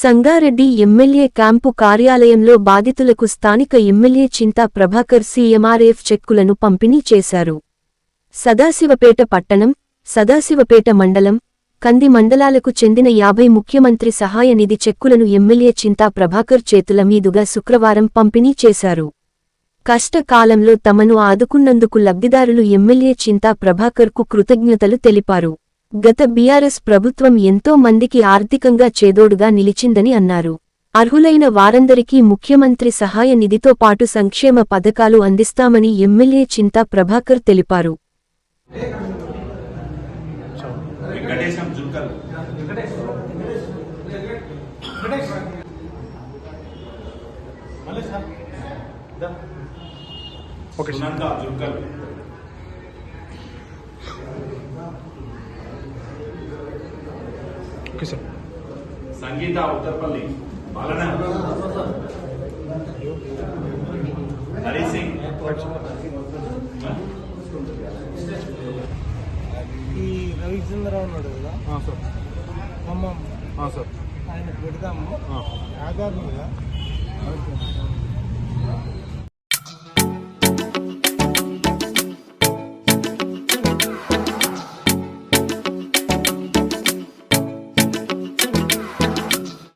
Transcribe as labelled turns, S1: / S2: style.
S1: Sangareddy MLA camp కార్యాలయంలో బాధితులకు స్థానిక ఎమ్మెల్యే చింతా ప్రభాకర్ సీఎంఆర్ఎఫ్ చెక్కులను పంపిణీ చేశారు. సదాశివపేట పట్టణం, సదాశివపేట మండలం, కంది మండలాలకు చెందిన 50 ముఖ్యమంత్రి సహాయ నిధి చెక్కులను ఎమ్మెల్యే చింతా ప్రభాకర్ చేతుల మీదుగా శుక్రవారం పంపిణీ చేశారు. కష్టకాలంలో తమను ఆదుకున్నందుకు లబ్ధిదారులు ఎమ్మెల్యే చింతా ప్రభాకర్కు కృతజ్ఞతలు తెలిపారు. గత బీఆర్ఎస్ ప్రభుత్వం ఎంతో మందికి ఆర్థికంగా చేదోడుగా నిలిచిందని అన్నారు. అర్హులైన వారందరికీ ముఖ్యమంత్రి సహాయ నిధితో పాటు సంక్షేమ పథకాలు అందిస్తామని ఎమ్మెల్యే చింతా ప్రభాకర్ తెలిపారు.
S2: సంగీత ఉత్తరపల్లి, బాలన హరి సింగ్,
S3: ఈ రవిచంద్రరావు ఉన్నాడు కదా ఖమ్మం, ఆయనకు పెడతాము ఆధార్ మీద.